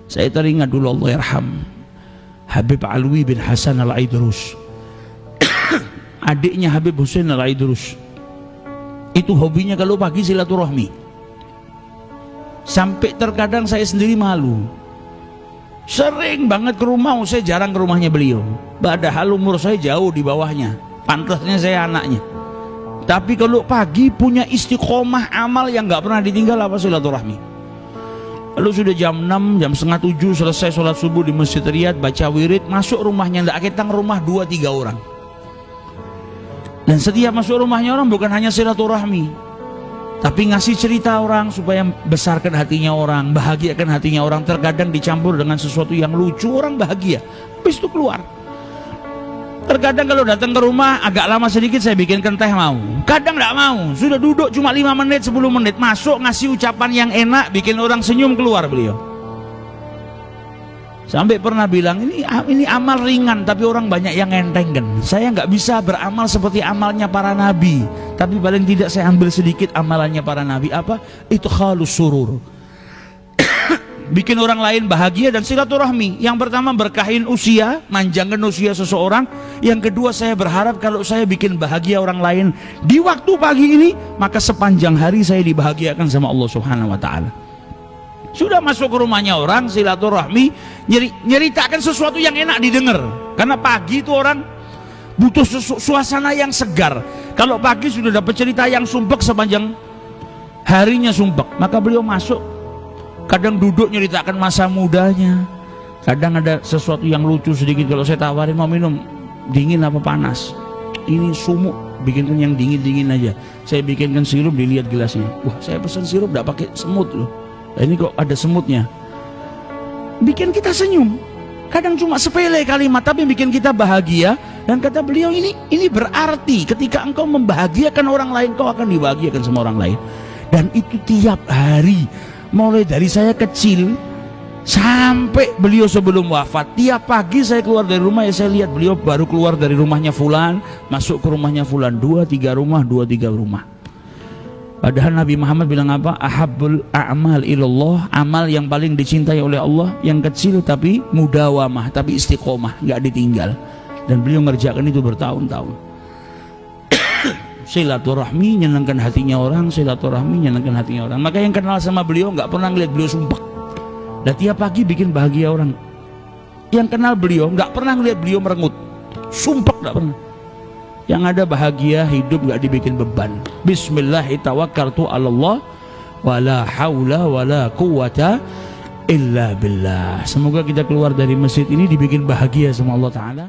Saya teringat dulu, Allah yarham, Habib Alwi bin Hasan Al-Aidrus, adiknya Habib Husain Al-Aidrus. Itu hobinya kalau pagi silaturahmi. Sampai terkadang saya sendiri malu. Sering banget ke rumah, saya jarang ke rumahnya beliau. Padahal umur saya jauh di bawahnya, pantasnya saya anaknya. Tapi kalau pagi punya istiqomah amal yang gak pernah ditinggal, apa? Silaturahmi. Lalu sudah jam 6, jam setengah 7 selesai sholat subuh di Masjid Riyadh, baca wirid, masuk rumahnya, ndak ketang rumah 2-3 orang. Dan setiap masuk rumahnya orang bukan hanya silaturahmi, tapi ngasih cerita orang supaya besarkan hatinya orang, bahagiakan hatinya orang. Terkadang dicampur dengan sesuatu yang lucu, orang bahagia, habis itu keluar. Terkadang kalau datang ke rumah agak lama sedikit, saya bikinkan teh mau. Kadang nggak mau, sudah duduk cuma 5 menit, 10 menit, masuk ngasih ucapan yang enak, bikin orang senyum, keluar beliau. Sampai pernah bilang, ini amal ringan tapi orang banyak yang entengkan. Saya nggak bisa beramal seperti amalnya para nabi, tapi paling tidak saya ambil sedikit amalannya para nabi. Apa? Itu khalus surur, bikin orang lain bahagia dan silaturahmi. Yang pertama berkahin usia, manjangkan usia seseorang. Yang kedua, saya berharap kalau saya bikin bahagia orang lain di waktu pagi ini, maka sepanjang hari saya dibahagiakan sama Allah Subhanahu wa Ta'ala. Sudah masuk ke rumahnya orang, silaturahmi, nyeritakan sesuatu yang enak didengar. Karena pagi itu orang butuh suasana yang segar. Kalau pagi sudah dapat cerita yang sumpek, sepanjang harinya sumpek, maka beliau masuk. Kadang duduk nyeritakan masa mudanya. Kadang ada sesuatu yang lucu sedikit. Kalau saya tawarin, mau minum dingin apa panas? Ini sumuk, bikinkan yang dingin-dingin aja. Saya bikinkan sirup, dilihat gelasnya. Wah, saya pesan sirup gak pakai semut loh. Ini kok ada semutnya. Bikin kita senyum. Kadang cuma sepele kalimat, tapi bikin kita bahagia. Dan kata beliau, ini berarti ketika engkau membahagiakan orang lain, kau akan dibahagiakan sama orang lain. Dan itu tiap hari, mulai dari saya kecil sampai beliau sebelum wafat. Tiap pagi saya keluar dari rumah, ya saya lihat beliau baru keluar dari rumahnya fulan, masuk ke rumahnya fulan, 2-3 rumah, 2-3 rumah. Padahal Nabi Muhammad bilang apa? Ahabbul a'mal ilallah, amal yang paling dicintai oleh Allah yang kecil tapi mudawamah, tapi istiqomah, nggak ditinggal. Dan beliau ngerjakan itu bertahun-tahun. Silaturahmi nyenangkan hatinya orang, silaturahmi nyenangkan hatinya orang. Maka yang kenal sama beliau nggak pernah ngeliat beliau sumpah. Dan tiap pagi bikin bahagia orang. Yang kenal beliau nggak pernah ngeliat beliau merengut, sumpah nggak pernah. Yang ada bahagia, hidup gak dibikin beban. Bismillahirrahmanirrahim. Wala hawla wala quwata illa billah. Semoga kita keluar dari masjid ini dibikin bahagia sama Allah Ta'ala.